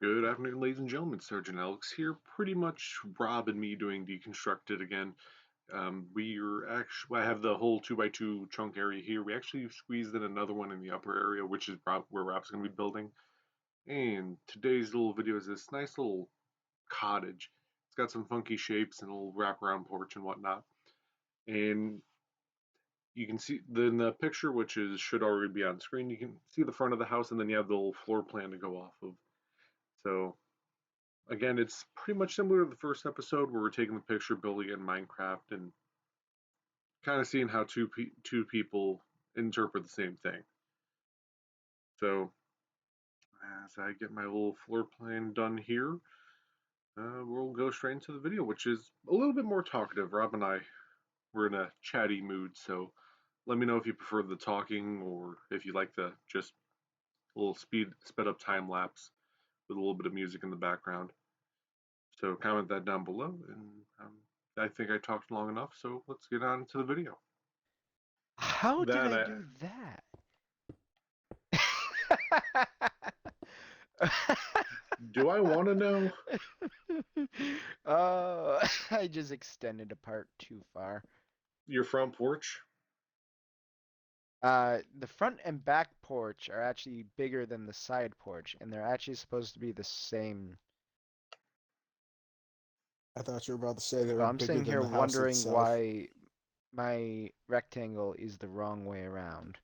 Good afternoon, ladies and gentlemen. Sergeant Alex here. Pretty much Rob and me doing Deconstructed again. We're actually, I have the whole 2x2 chunk area here. We actually squeezed in another one in the upper area, which is where Rob's going to be building. And today's little video is this nice little cottage. It's got some funky shapes and a little wraparound porch and whatnot. And you can see in the picture, which should already be on screen, you can see the front of the house, and then you have the little floor plan to go off of. So again, it's pretty much similar to the first episode where we're taking the picture, building it in Minecraft, and kind of seeing how two people interpret the same thing. So as I get my little floor plan done here, we'll go straight into the video, which is a little bit more talkative. Rob and I were in a chatty mood, so let me know if you prefer the talking or if you like the just a little sped up time lapse with a little bit of music in the background. So comment that down below, and I think I talked long enough, so let's get on to the video. How did That I I do that? do I want to know? I just extended apart too far. Your front porch? The front and back porch are actually bigger than the side porch, and they're actually supposed to be the same. I thought you were about to say they So were I'm bigger sitting than here the house wondering itself. why my rectangle is the wrong way around.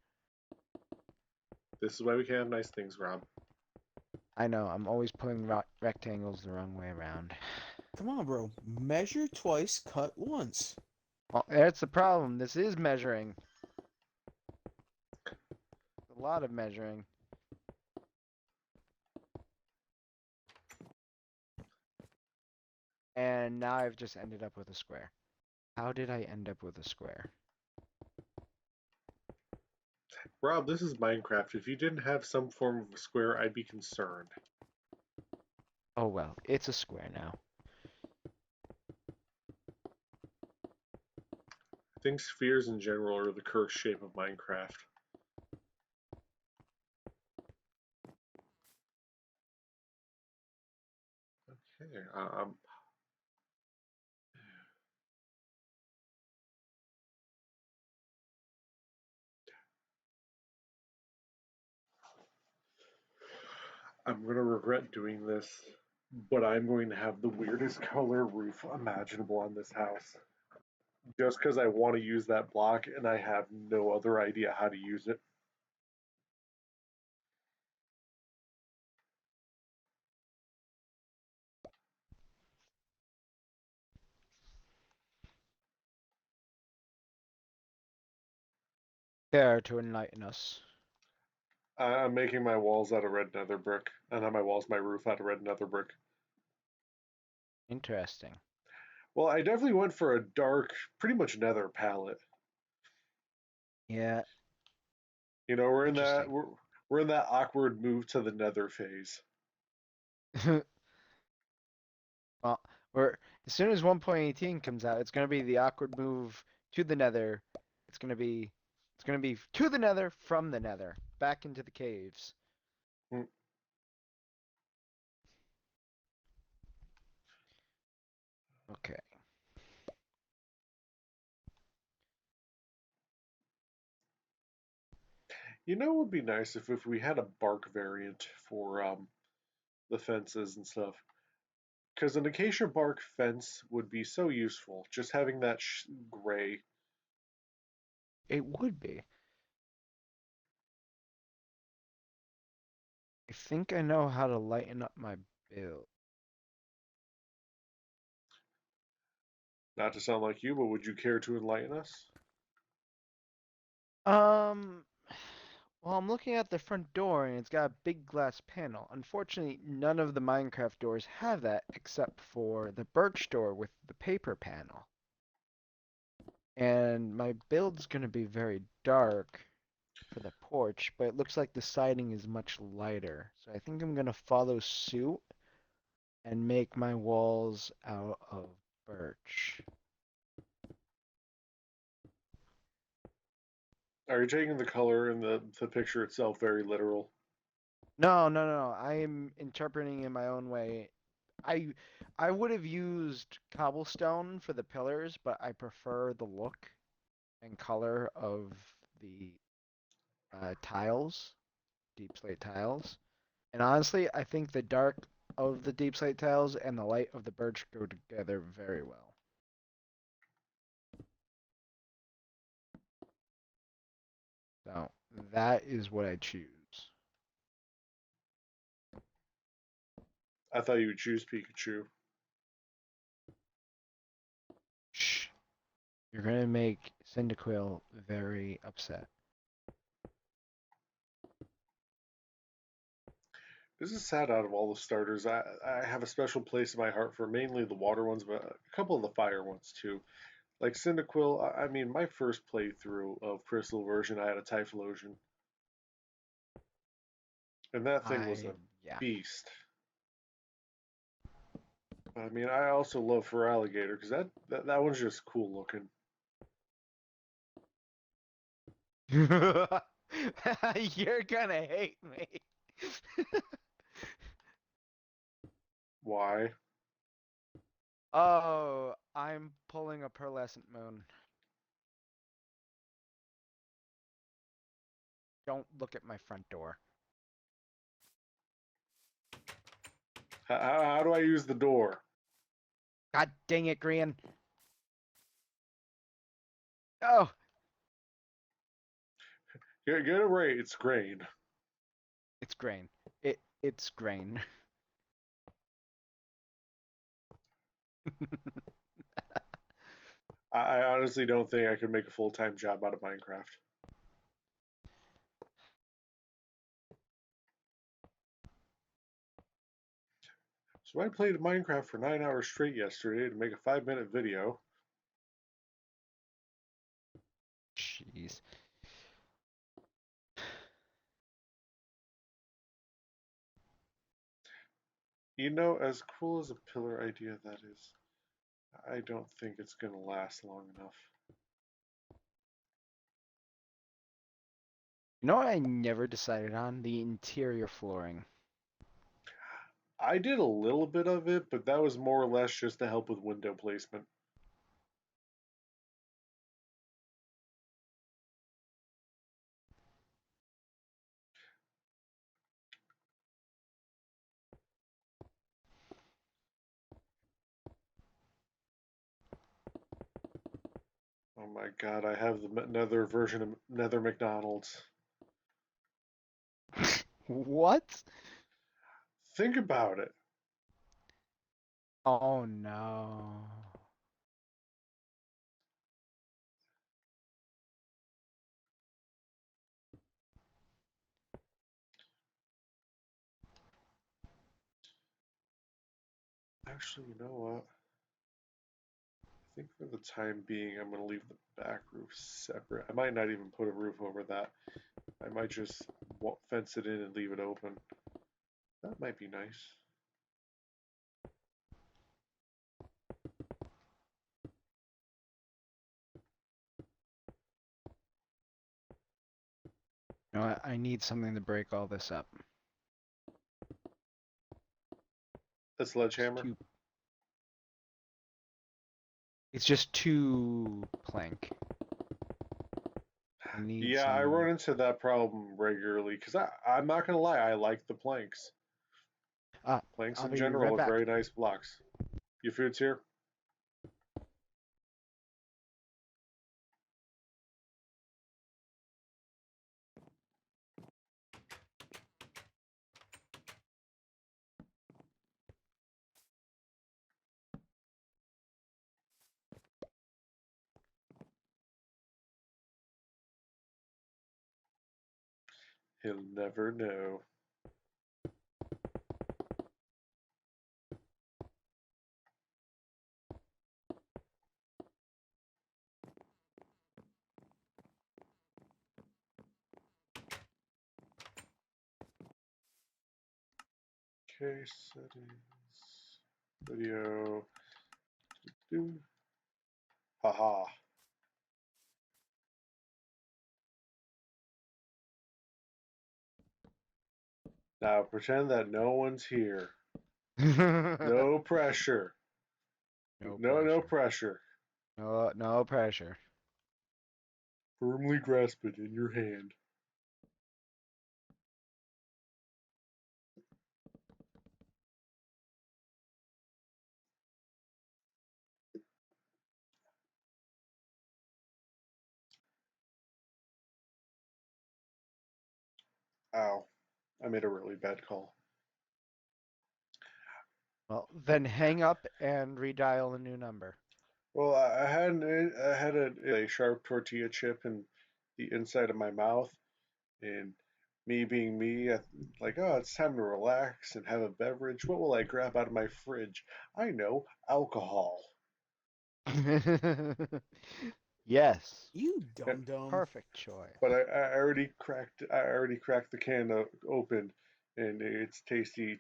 This is why we can have nice things, Rob. I know, I'm always putting rectangles the wrong way around. Come on, bro. Measure twice, cut once. Well, that's the problem. This is measuring. A lot of measuring. And now I've just ended up with a square. How did I end up with a square? Rob, this is Minecraft. If you didn't have some form of a square, I'd be concerned. Oh well, it's a square now. I think spheres in general are the cursed shape of Minecraft. Okay, I'm gonna regret doing this, but I'm going to have the weirdest color roof imaginable on this house. Just because I want to use that block and I have no other idea how to use it. There to enlighten us. I'm making my walls out of red nether brick, and on my roof out of red nether brick. Interesting. Well, I definitely went for a dark, pretty much nether palette. Yeah, You know, interesting. we're in that awkward move to the nether phase. Well, we're as soon as 1.18 comes out, it's gonna be the awkward move to the nether. It's gonna be to the nether from the nether, back into the caves. Mm. Okay. You know, it would be nice if we had a bark variant for the fences and stuff. Because an acacia bark fence would be so useful. Just having that gray. It would be. I think I know how to lighten up my build. Not to sound like you, but would you care to enlighten us? Um, well, I'm looking at the front door and it's got a big glass panel. Unfortunately, none of the Minecraft doors have that except for the birch door with the paper panel. And my build's gonna be very dark for the porch, but it looks like the siding is much lighter. So I think I'm gonna follow suit and make my walls out of birch. Are you taking the color in the picture itself very literal? No, no, no. I am interpreting in my own way. I I would have used cobblestone for the pillars, but I prefer the look and color of the tiles, deep slate tiles. And honestly, I think the dark of the deep slate tiles and the light of the birch go together very well. So that is what I choose. I thought you would choose Pikachu. Shh. You're gonna make Cyndaquil very upset. This is sad out of all the starters. I have a special place in my heart for mainly the water ones, but a couple of the fire ones too. Like Cyndaquil, I mean, my first playthrough of Crystal version, I had a Typhlosion. And that thing was a Yeah. beast. I mean, I also love Feraligatr because that one's just cool looking. You're gonna hate me. Why? Oh, I'm pulling a pearlescent moon. Don't look at my front door. How do I use the door? God dang it, Grian. Oh, Get it right. It's grain. it's grain. It's grain. I honestly don't think I could make a full-time job out of Minecraft. So I played Minecraft for 9 hours straight yesterday to make a 5-minute video. Jeez. You know, as cool as a pillar idea that is, I don't think it's going to last long enough. You know what I never decided on? The interior flooring. I did a little bit of it, but that was more or less just to help with window placement. Oh my god, I have the Nether version of Nether McDonald's. What? Think about it. Oh no. Actually, you know what? I think for the time being, I'm going to leave the back roof separate. I might not even put a roof over that. I might just fence it in and leave it open. That might be nice. You know what? I need something to break all this up. A It's sledgehammer? too. It's just too plank. I need Yeah, I some. run into that problem regularly because I'm not going to lie, I like the planks. Ah, Planks I'll in be right general are back. very nice blocks. Your food's here? He'll never know. Okay, settings, video, do. Haha. Now pretend that no one's here. No No pressure. No pressure. pressure. No pressure. Firmly grasp it in your hand. Ow. I made a really bad call. Well, then hang up and redial a new number. Well, I had a sharp tortilla chip in the inside of my mouth, and me being me, like, oh, it's time to relax and have a beverage. What will I grab out of my fridge? I know, alcohol. Yes. You And, dum dum. Perfect choice. but I already cracked the can open, and it's tasty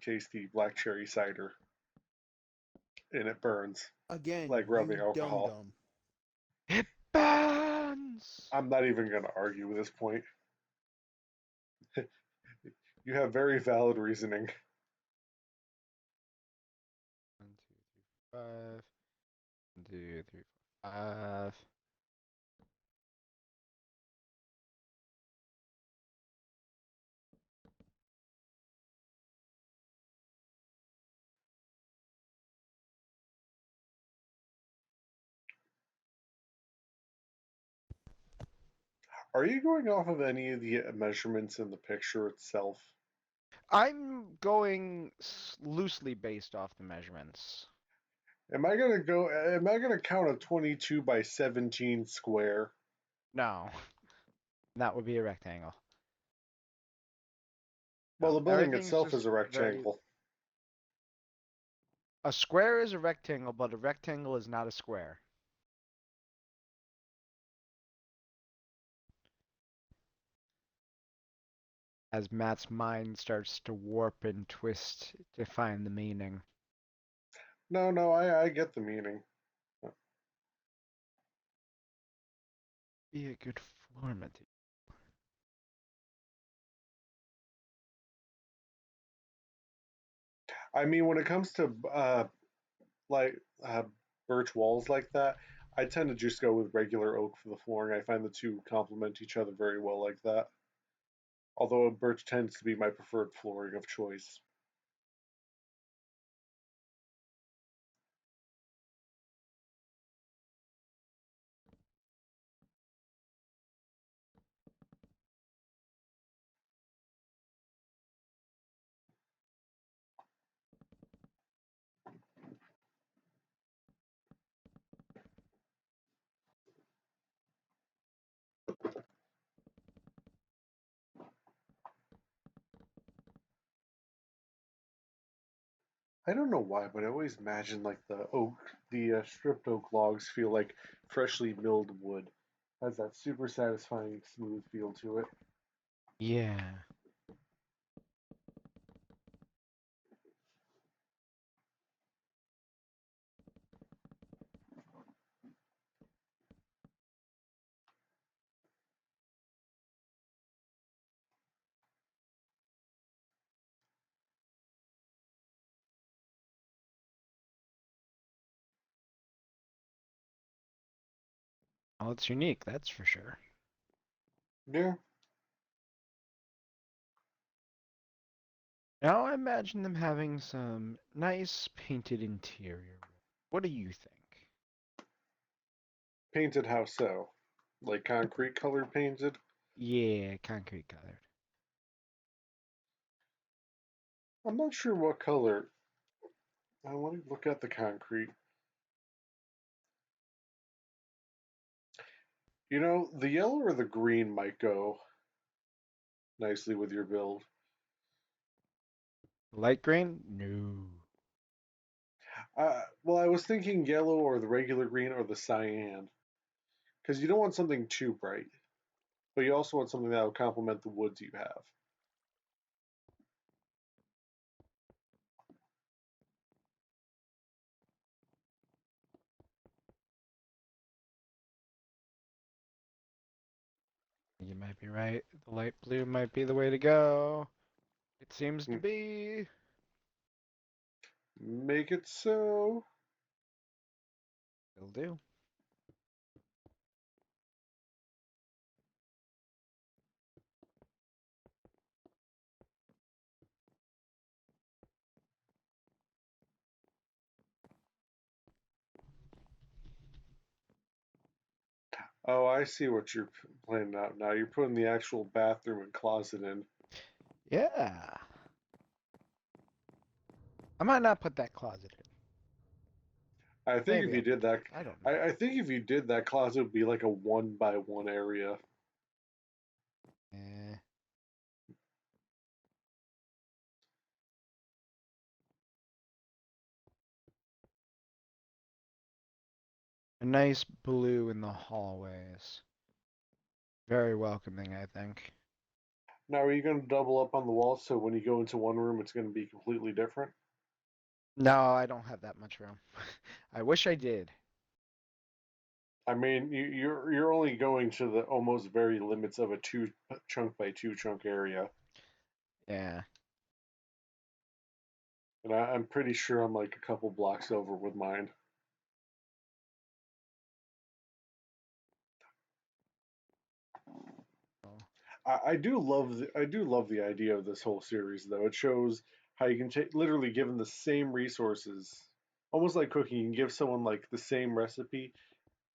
black cherry cider, and it burns Again, like rubbing you dum alcohol. dum. It burns. I'm not even going to argue with this point. You have very valid reasoning. 1, 2, 3, 5. 1, 2, 3, 4, 5. Are you going off of any of the measurements in the picture itself? I'm going loosely based off the measurements. Am I gonna count a 22 by 17 square? No, that would be a rectangle. Well, No, the building everything's itself is just a very. rectangle. A square is a rectangle, but a rectangle is not a square. As Matt's mind starts to warp and twist to find the meaning. No, I get the meaning. Be a good floor material. I mean, when it comes to like uh, birch walls like that, I tend to just go with regular oak for the flooring. I find the two complement each other very well like that. Although birch tends to be my preferred flooring of choice. I don't know why, but I always imagine like the stripped oak logs feel like freshly milled wood. Has that super satisfying smooth feel to it. Yeah. Well, it's unique, that's for sure. Yeah. Now I imagine them having some nice painted interior. What do you think? Painted how so? Like concrete color painted? Yeah, concrete colored. I'm not sure what color. I want to look at the concrete. You know, the yellow or the green might go nicely with your build. Light green? No. Well, I was thinking yellow or the regular green or the cyan. Because you don't want something too bright, but you also want something that will complement the woods you have. You might be right. The light blue might be the way to go. It seems to Hmm, be. Make it so. Will do. Oh, I see what you're planning out now. You're putting the actual bathroom and closet in. Yeah. I might not put that closet in. I think if Maybe you I'll did put it that, in. I don't know. I think if you did that closet would be like a 1 by 1 area. Eh. A nice blue in the hallways. Very welcoming, I think. Now, are you going to double up on the wall so when you go into one room, it's going to be completely different? No, I don't have that much room. I wish I did. I mean, you're only going to the almost very limits of a 2 chunk by 2 chunk area, Yeah. and I'm pretty sure I'm like a couple blocks over with mine. Oh. I do love the idea of this whole series though. It shows how you can take literally given the same resources, almost like cooking. You can give someone like the same recipe,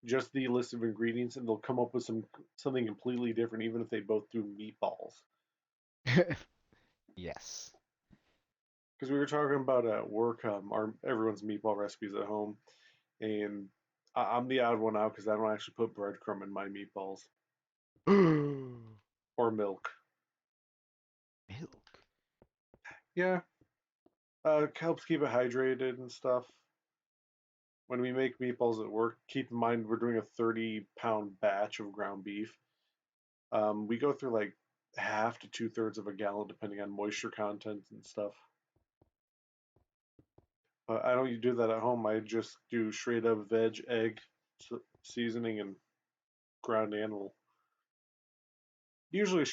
just the list of ingredients, and they'll come up with something completely different, even if they both do meatballs. Yes. Because we were talking about at work, our everyone's meatball recipes at home, and I'm the odd one out because I don't actually put breadcrumb in my meatballs Milk. or milk. Yeah, it helps keep it hydrated and stuff. When we make meatballs at work, keep in mind we're doing a 30-pound batch of ground beef. We go through like half to 2/3 of a gallon, depending on moisture content and stuff. But I don't do that at home. I just do straight up veg, egg, seasoning, and ground animal. Usually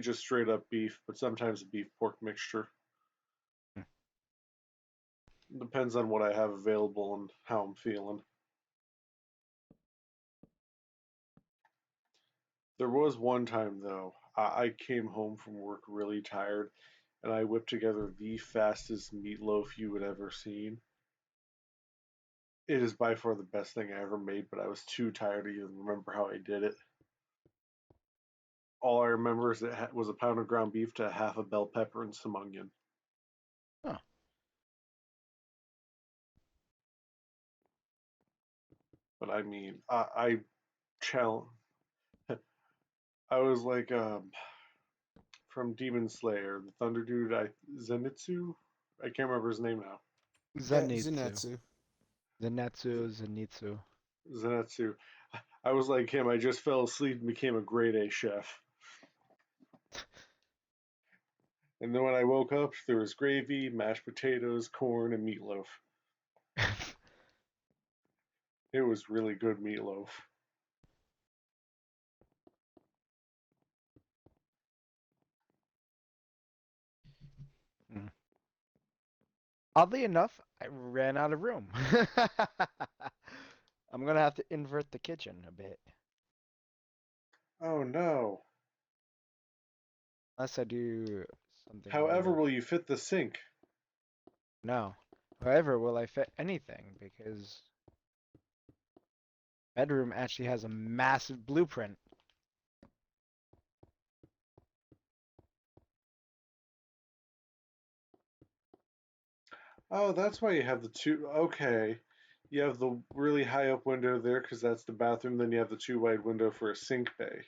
just straight up beef, but sometimes a beef pork mixture. Depends on what I have available and how I'm feeling. There was one time though, I came home from work really tired, and I whipped together the fastest meatloaf you would ever seen. It is by far the best thing I ever made, but I was too tired to even remember how I did it. All I remember is it was a pound of ground beef to half a bell pepper and some onion. Huh. But I mean, I challenge. I was like from Demon Slayer, the Thunder Dude, Zenitsu. I can't remember his name now. Yeah, Zenitsu. Zenetsu. Zenitsu. Zenitsu. I was like him. I just fell asleep and became a grade A chef. And then when I woke up, there was gravy, mashed potatoes, corn, and meatloaf. It was really good meatloaf. Mm. Oddly enough, I ran out of room. I'm gonna have to invert the kitchen a bit. Oh no. Unless I do something However, weird. will you fit the sink? No. However, will I fit anything? Because bedroom actually has a massive blueprint. Oh, that's why you have the two. Okay. You have the really high up window there because that's the bathroom. Then you have the two wide window for a sink bay.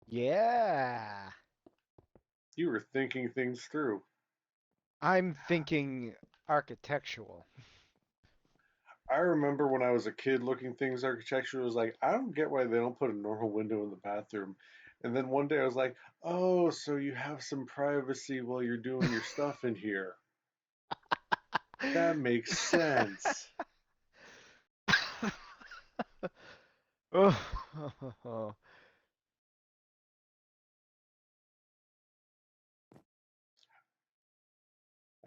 Yeah. You were thinking things through. I'm thinking architectural. I remember when I was a kid looking things architecture was like, I don't get why they don't put a normal window in the bathroom. And then one day I was like, oh, so you have some privacy while you're doing your stuff in here. That makes sense. Oh,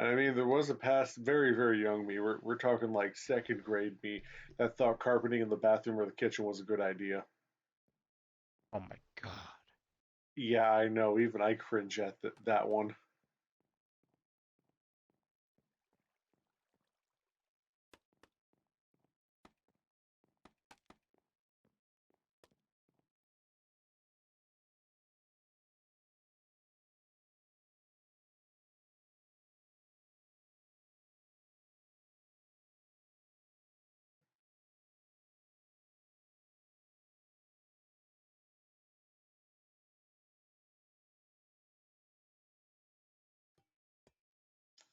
And I mean, there was a past, very, very young me. We're talking like second grade me that thought carpeting in the bathroom or the kitchen was a good idea. Oh my god. Yeah, I know. Even I cringe at that one.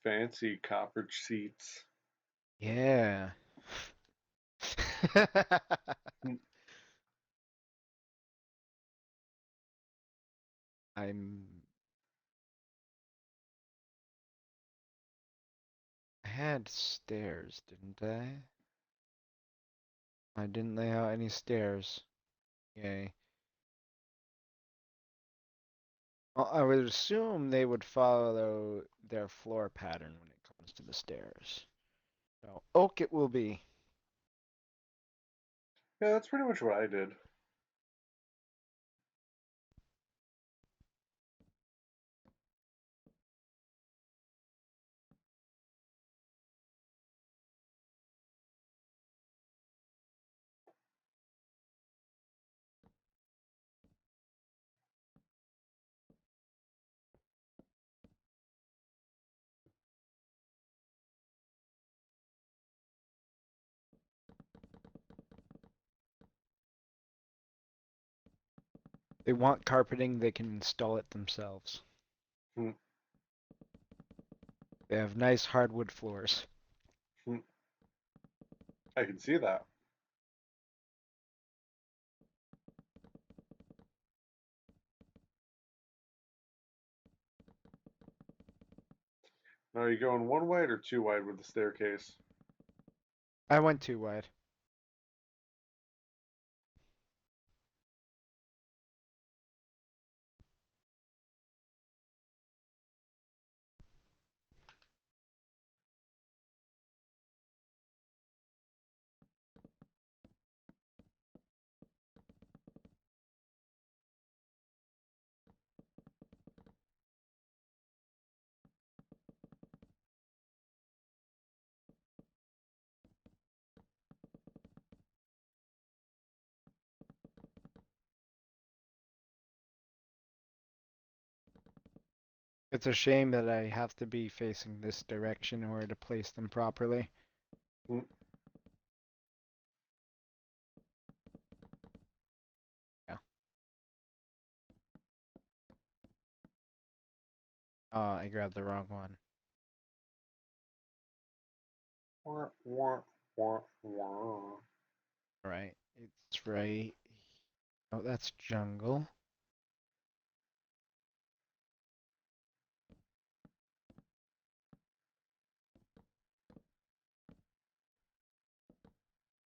Fancy copper seats. Yeah. I'm. I had stairs, didn't I? I didn't lay out any stairs. Yay. Well, I would assume they would follow their floor pattern when it comes to the stairs. So, oak it will be. Yeah, that's pretty much what I did. They want carpeting, they can install it themselves. Hmm, They have nice hardwood floors. hmm. I can see that. Now, are you going one wide or two wide with the staircase? I went too wide. It's a shame that I have to be facing this direction in order to place them properly. Hmm. Yeah. Oh, I grabbed the wrong one. Wah, wah, wah, wah. Alright, it's right. Oh, that's jungle.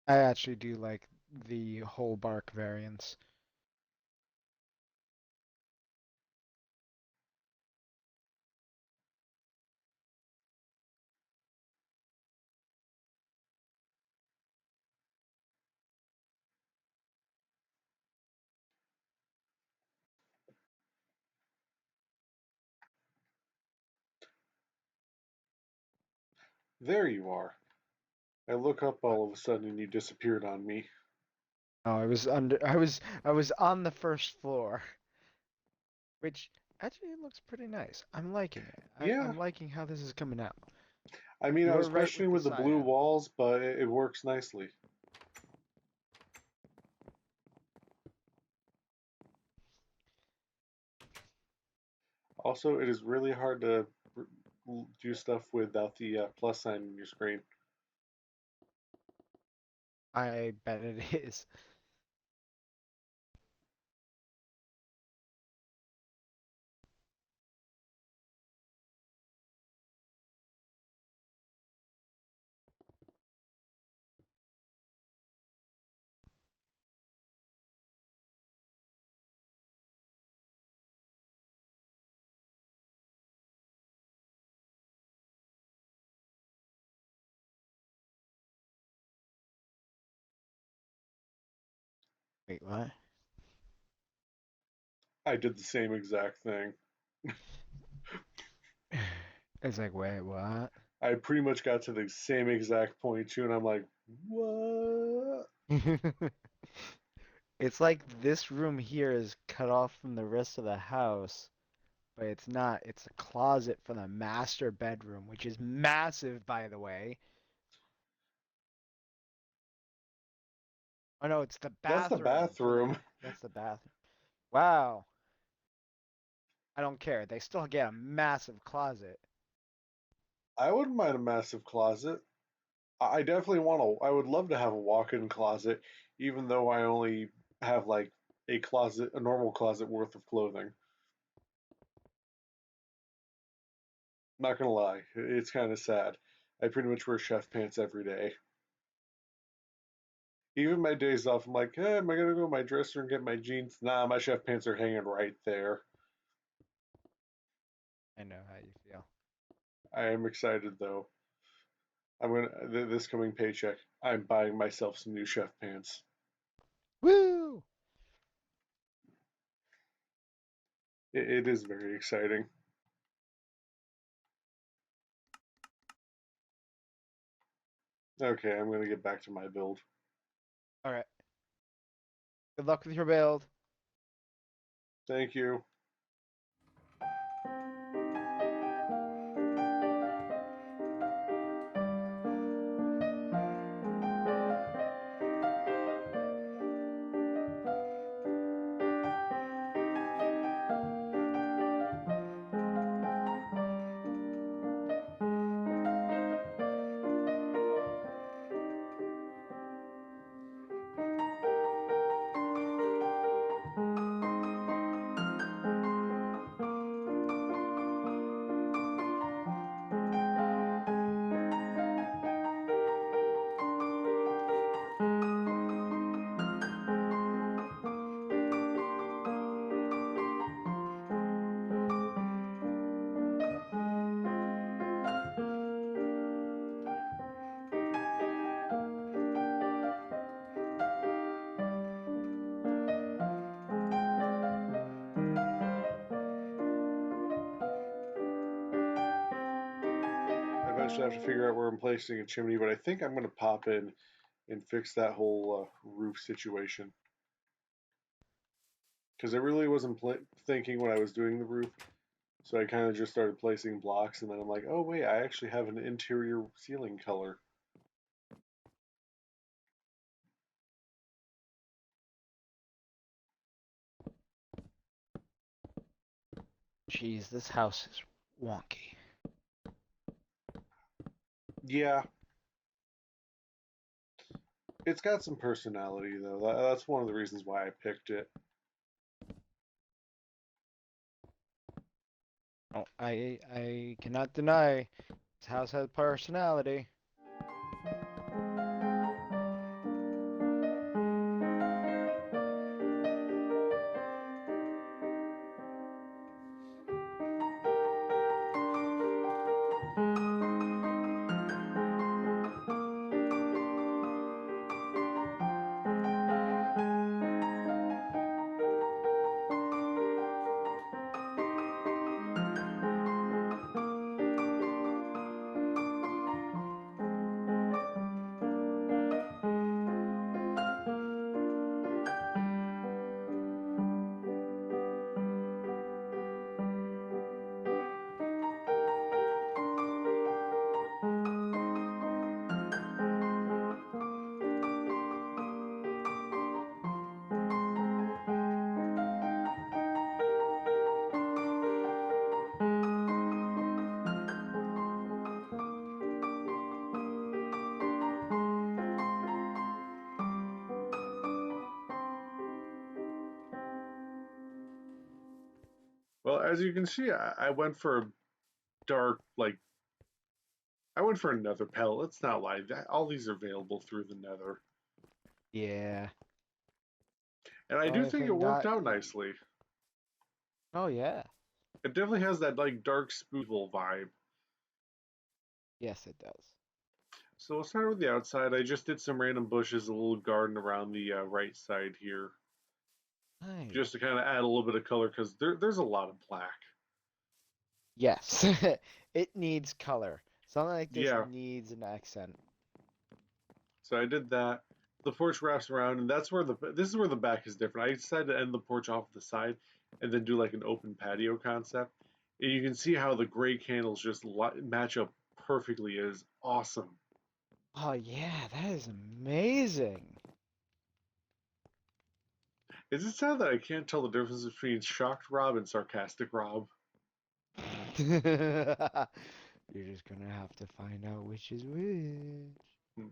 I actually do like the whole bark variants. There you are. I look up all of a sudden and you disappeared on me. Oh, I was on the first floor, which actually looks pretty nice. I'm liking it. Yeah, I'm liking how this is coming out. I mean, I You're was right with questioning the with the blue cyan. walls, but it works nicely. Also, it is really hard to do stuff without the plus sign in your screen. I bet it is. Wait, what? I did the same exact thing. It's like, wait, what? I pretty much got to the same exact point too, and I'm like, what? It's like this room here is cut off from the rest of the house, but it's not. It's a closet for the master bedroom, which is massive, by the way. Oh no, it's the That's the bathroom for the. bathroom. That's the bathroom. Wow. I don't care. They still get a massive closet. I wouldn't mind a massive closet. I definitely want to. I would love to have a walk-in closet, even though I only have like a normal closet worth of clothing. Not gonna lie, it's kind of sad. I pretty much wear chef pants every day. Even my days off, I'm like, hey, am I gonna go to my dresser and get my jeans? Nah, my chef pants are hanging right there. I know how you feel. I am excited though. This coming paycheck, I'm buying myself some new chef pants. Woo! It is very exciting. Okay, I'm gonna get back to my build. All right. Good luck with your build. Thank you. I eventually have to figure out where I'm placing a chimney, but I think I'm gonna pop in and fix that whole roof situation because I really wasn't thinking when I was doing the roof. So I kind of just started placing blocks, and then I'm like, oh wait, I actually have an interior ceiling color. Jeez, this house is wonky. Yeah, it's got some personality though. That's one of the reasons why I picked it. Oh, I cannot deny this house has personality. Well, as you can see, I went for a dark, like, I went for a nether palette. Let's not lie. All these are available through the nether. Yeah. And I The do only think it thing worked not. out nicely. Oh yeah. It definitely has that, like, dark, spookable vibe. Yes, it does. So we'll start with the outside. I just did some random bushes, a little garden around the right side here, just Nice. to kind of add a little bit of color because there's a lot of black. Yes, it needs color. Something like this Yeah, needs an accent. so I did that. The porch wraps around, and that's where this is where the back is different. I decided to end the porch off the side, and then do like an open patio concept. And you can see how the gray candles just match up perfectly. It is awesome. Oh yeah, that is amazing. Is it sad that I can't tell the difference between shocked Rob and sarcastic Rob? You're just gonna have to find out which is which. Hmm.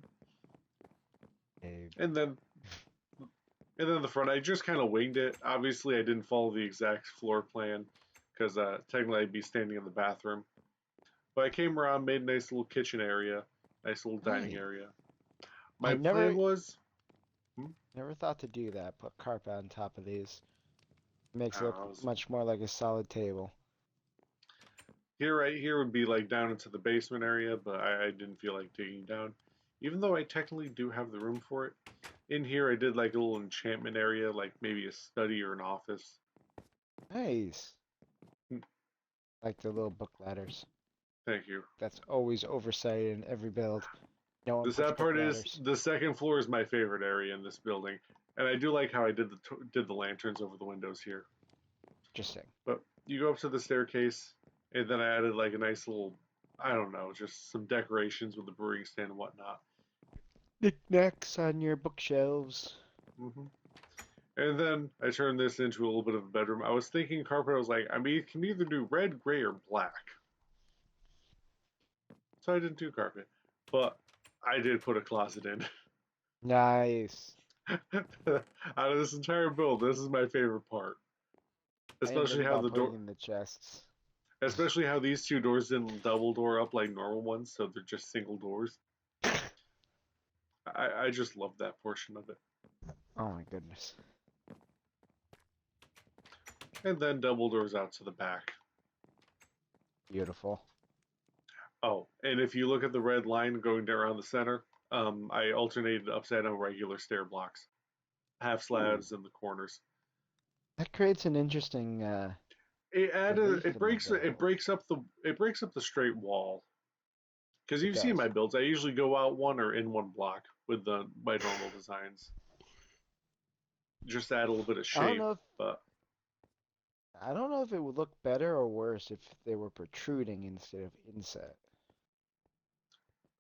Babe. And then the front, I just kind of winged it. Obviously, I didn't follow the exact floor plan because technically I'd be standing in the bathroom. But I came around, made a nice little kitchen area, nice little dining Nice. area. I My plan never was, never thought to do that. Put carpet on top of these. Makes I it don't know, look much more like a solid table. right here would be like down into the basement area, but I didn't feel like digging down. Even though I technically do have the room for it. In here, I did like a little enchantment area, like maybe a study or an office. Nice. Hmm. Like the little book ladders. Thank you. That's always oversight in every build. No one The puts sad book part is ladders. the second floor is my favorite area in this building, and I do like how I did the lanterns over the windows here. Interesting. But you go up to the staircase, and then I added like a nice little, I don't know, just some decorations with the brewing stand and whatnot. Knickknacks on your bookshelves. hmm And then I turned this into a little bit of a bedroom. I was thinking carpet. I was like, I mean, can either do red, gray, or black. So I didn't do carpet, but I did put a closet in. Nice. Out of this entire build, this is my favorite part. I didn't think Especially how about the putting door, in the chests. especially how these two doors didn't double door up like normal ones, so they're just single doors. I just love that portion of it. Oh my goodness. And then double doors out to the back. Beautiful. Oh, and if you look at the red line going down around the center, I alternated upside down regular stair blocks, half Ooh. slabs in the corners. That creates an interesting It added relief in the build. it breaks up the straight wall. Because It you've seen my does. builds, I usually go out one or in one block with my normal designs. Just add a little bit of I don't shape, know if but I don't know if it would look better or worse if they were protruding instead of inset.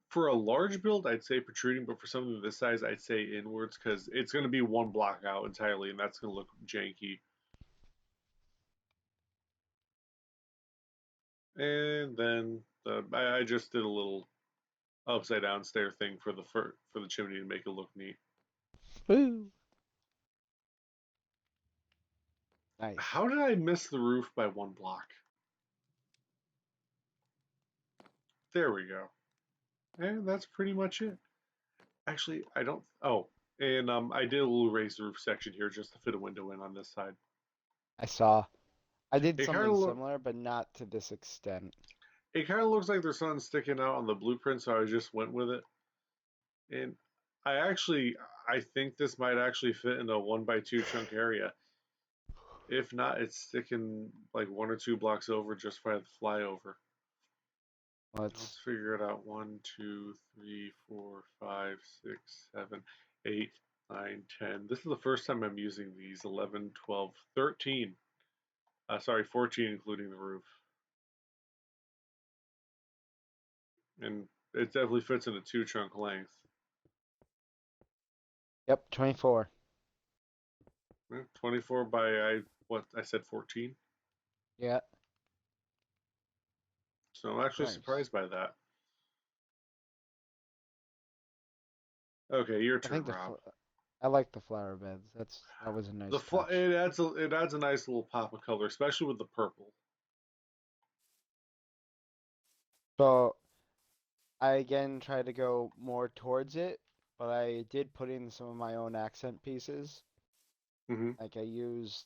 for a large build, I'd say protruding, but for something this size, I'd say inwards because it's going to be one block out entirely, and that's going to look janky. And then I just did a little upside down stair thing for the chimney to make it look neat. Woo! Nice. How did I miss the roof by one block? There we go. And that's pretty much it. Actually, I don't. Oh, and I did a little raised roof section here just to fit a window in on this side. I saw. I did It kind something of look. similar, but not to this extent. It kind of looks like there's something sticking out on the blueprint, so I just went with it. And I think this might actually fit in a 1x2 chunk area. If not, it's sticking like one or two blocks over just by the flyover. Let's Let's figure it out. 1, 2, 3, 4, 5, 6, 7, 8, 9, 10. This is the first time I'm using these. 11, 12, 13. Sorry, 14 including the roof. And it definitely fits in a two chunk length. Yep, 24. 24 by what I said 14. Yeah, So I'm actually nice. surprised by that. Okay, your I turn, think Rob. I like the flower beds. That was a The nice touch. it adds a nice little pop of color, especially with the purple. So I again tried to go more towards it, but I did put in some of my own accent pieces. I Like I used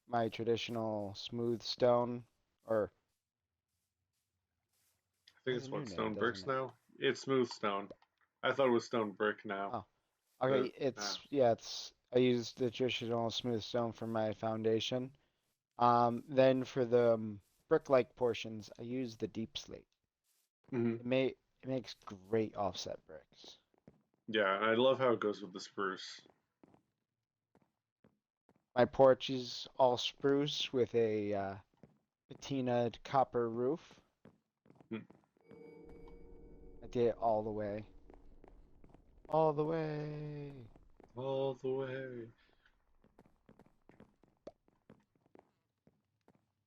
my traditional smooth stone, or think has a it's new what name, stone doesn't bricks it? now. It's smooth stone. I thought it was stone brick now. Oh, okay. Ah. It's I used the traditional smooth stone for my foundation. Then for the brick-like portions, I use the deep slate. Hmm. It makes great offset bricks. Yeah, and I love how it goes with the spruce. My porch is all spruce with a patinaed copper roof. Mm. I did it all the way. All the way. All the way.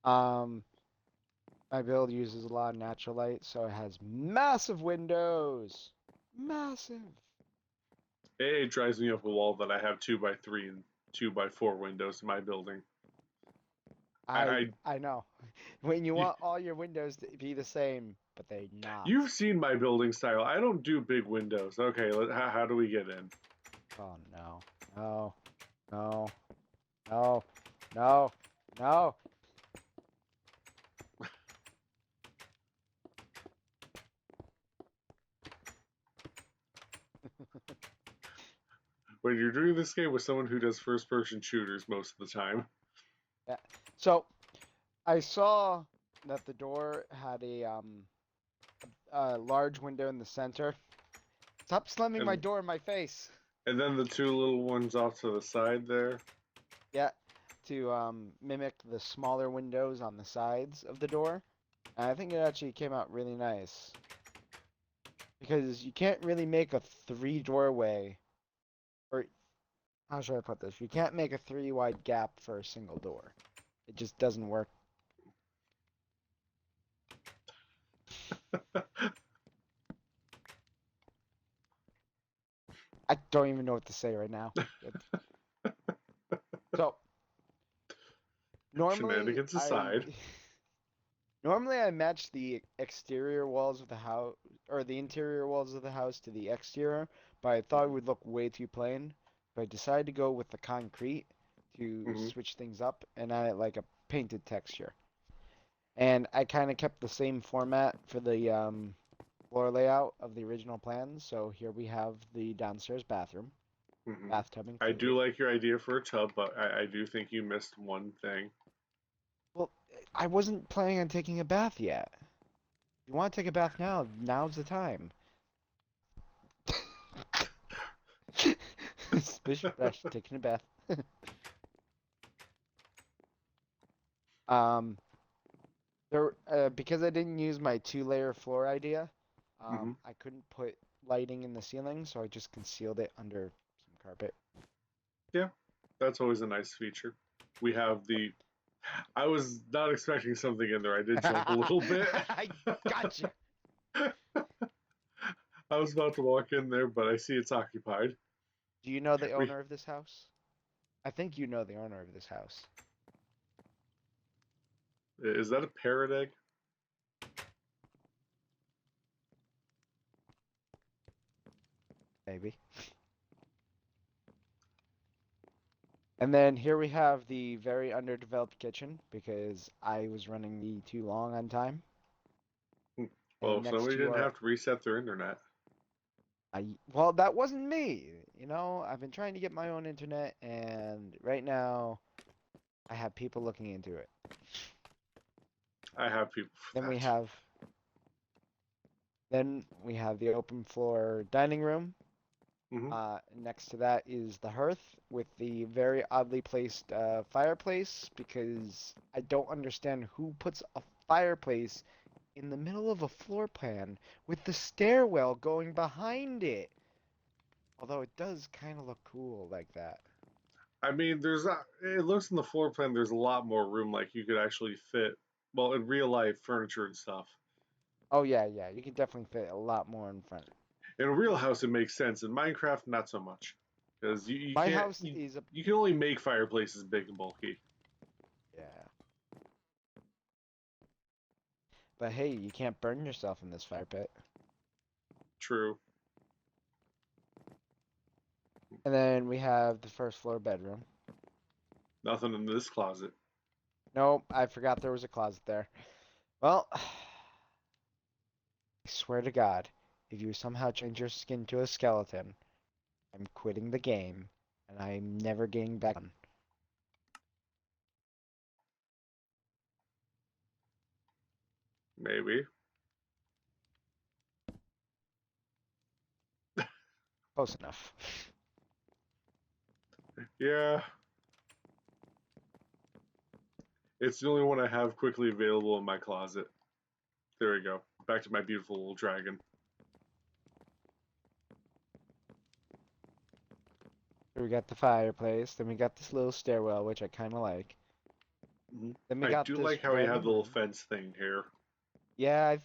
Um, my build uses a lot of natural light, so it has massive windows. Massive. It drives me up a wall that I have 2x3 and 2x4 windows in my building. I I know. When you you, want all your windows to be the same, but they not. you've seen my building style. I don't do big windows. Okay, how do we get in? Oh no. No. No. No. No. No. When you're doing this game with someone who does first-person shooters most of the time. Yeah. So I saw that the door had a large window in the center. Stop slamming my And door in my face. and then the two little ones off to the side there. Yeah, to mimic the smaller windows on the sides of the door. And I think it actually came out really nice because you can't really make a three doorway, or how should I put this? You can't make a three wide gap for a single door. It just doesn't work. I don't even know what to say right now. So normally Shenanigans I aside. normally I match the exterior walls of the house or the interior walls of the house to the exterior, but I thought it would look way too plain. But I decided to go with the concrete to Hmm. switch things up and add like a painted texture. And I kind of kept the same format for the floor layout of the original plans. So here we have the downstairs bathroom, Hmm. bathtub I do included. like your idea for a tub, but I do think you missed one thing. Well, I wasn't planning on taking a bath yet. If you want to take a bath now, now's the time. Splish splash, taking a bath. Um, because I didn't use my two-layer floor idea, Hmm. I couldn't put lighting in the ceiling, so I just concealed it under some carpet. Yeah, that's always a nice feature. We have the. I was not expecting something in there. I did jump a little bit. I gotcha. I was about to walk in there, but I see it's occupied. Do you know the We owner of this house? I think you know the owner of this house. is that a parrot egg? Maybe. And then here we have the very underdeveloped kitchen because I was running the too long on time. Well, And if next somebody to didn't our have to reset their internet. well, that wasn't me. You know, I've been trying to get my own internet, and right now I have people looking into it. I have people for Then we that. have then we have the open floor dining room. Hmm. Next to that is the hearth with the very oddly placed fireplace because I don't understand who puts a fireplace in the middle of a floor plan with the stairwell going behind it. Although it does kind of look cool like that. I mean, there's not. It looks in the floor plan. There's a lot more room. Like you could actually fit. Well, in real life, furniture and stuff. Oh yeah, yeah, you can definitely fit a lot more in front. In a real house, it makes sense. In Minecraft, not so much, because you My can't. house is a You can only make fireplaces big and bulky. yeah, but hey, you can't burn yourself in this fire pit. True. And then we have the first floor bedroom. Nothing in this closet. Nope, I forgot there was a closet there. Well, I swear to God, if you somehow change your skin to a skeleton, I'm quitting the game, and I'm never getting back on. Maybe. Close enough. Yeah. It's the only one I have quickly available in my closet. There we go. Back to my beautiful little dragon. So we got the fireplace, then we got this little stairwell, which I kind of like. Then we I got do this like how we have random the little room. fence thing here. Yeah,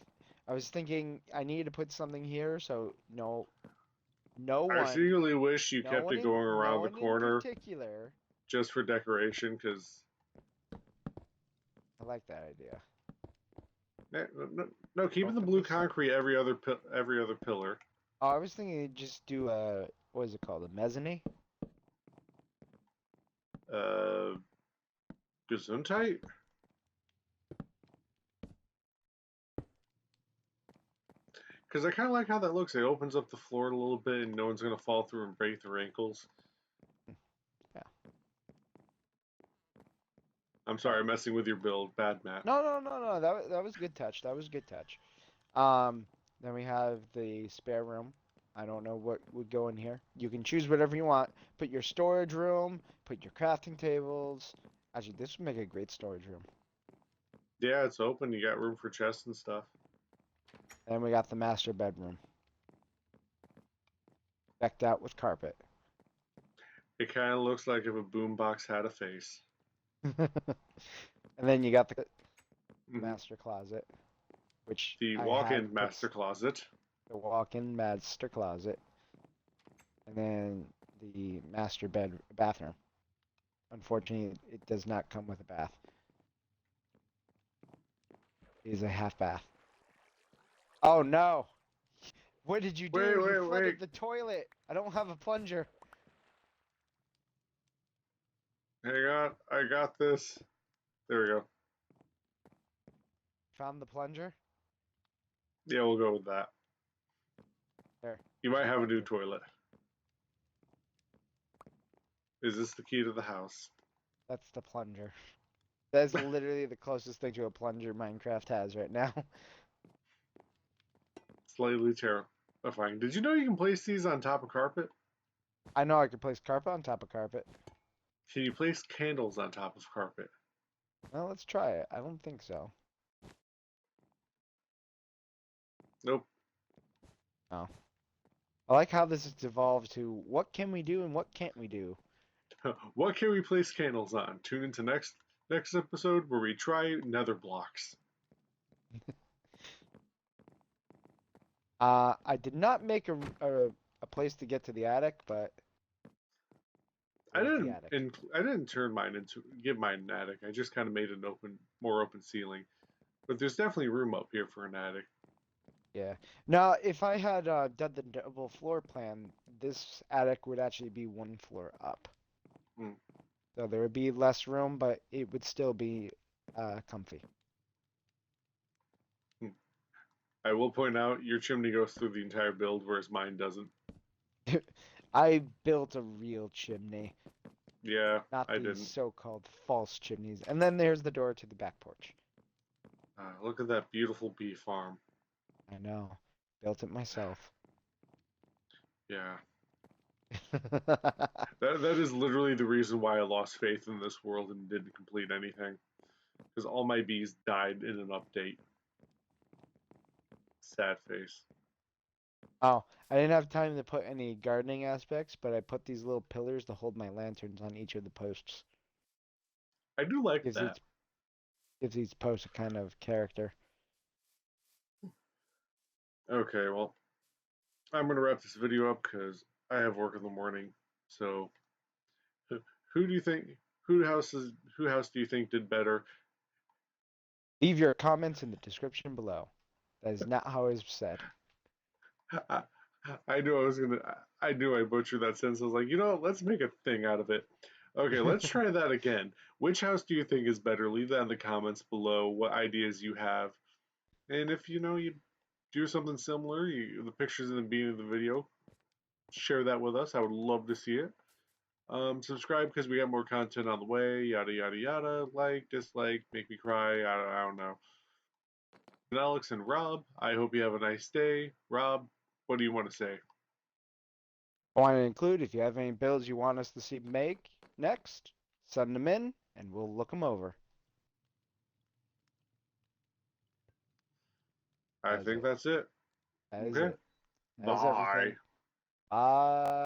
I was thinking I needed to put something here, so no I one, secretly wish you kept it going no around the one in corner particular. just for decoration, because I like that idea. no, keeping the Open blue this up. concrete every other pillar. Oh, I was thinking to just do a, what is it called, a mezzanine? Uh, Gesundheit. Because I kind of like how that looks. It opens up the floor a little bit, and no one's gonna fall through and break their ankles. Yeah. I'm All sorry, right. I'm messing with your build. Bad Matt. No. That was a good touch. That was a good touch. Then we have the spare room. I don't know what would go in here. You can choose whatever you want. Put your storage room, put your crafting tables. Actually, this would make a great storage room. Yeah, it's open. You got room for chests and stuff. Then we got the master bedroom, decked out with carpet. It kind of looks like if a boombox had a face. And then you got the Hmm. master closet, which The I have walk-in put master closet. the walk-in master closet, and then the master bathroom. Unfortunately, it does not come with a bath. It is a half bath. Oh no! What did you Wait, do? You wait, wait. flooded the toilet. I don't have a plunger. Hang on, I got this. There we go. Found the plunger? Yeah, we'll go with that. There. You Here's might the have a new plunger. toilet. Is this the key to the house? That's the plunger. That's literally the closest thing to a plunger Minecraft has right now. Slightly terrifying. Did you know you can place these on top of carpet? I know I could place carpet on top of carpet. Can you place candles on top of carpet? Well, let's try it. I don't think so. Nope. Oh. I like how this has evolved to what can we do and what can't we do. What can we place candles on? Tune into next episode where we try nether blocks. I did not make a place to get to the attic, but there's the attic. I didn't turn mine into give mine an attic. I just kind of made an more open ceiling. But there's definitely room up here for an attic. Yeah. Now, if I had done the double floor plan, this attic would actually be one floor up. Hmm. So there would be less room, but it would still be comfy. Hmm. I will point out your chimney goes through the entire build, whereas mine doesn't. I built a real chimney, Yeah, not I these didn't. so-called false chimneys. And then there's the door to the back porch. Look at that beautiful bee farm. I know. Built it myself. Yeah, that is literally the reason why I lost faith in this world and didn't complete anything. Because all my bees died in an update. Sad face. Oh, I didn't have time to put any gardening aspects, but I put these little pillars to hold my lanterns on each of the posts. I do like Gives that. each post a kind of character. Okay, well, I'm gonna wrap this video up because I have work in the morning. So, who do you think? Who house do you think did better? Leave your comments in the description below. That is not how it was said. I, I knew I was gonna. I knew I butchered that sentence. I was like, let's make a thing out of it. Okay, let's try that again. Which house do you think is better? Leave that in the comments below. What ideas you have, and if you do something similar, the pictures in the beginning of the video, share that with us. I would love to see it. Subscribe because we got more content on the way. Yada yada yada. Like, dislike, make me cry. I don't know. And Alex and Rob, I hope you have a nice day. Rob, what do you want to say? I want to include, if you have any builds you want us to see make next, send them in and we'll look them over. I That is think it. that's it. That is Okay. it. That is Bye. everything. Bye.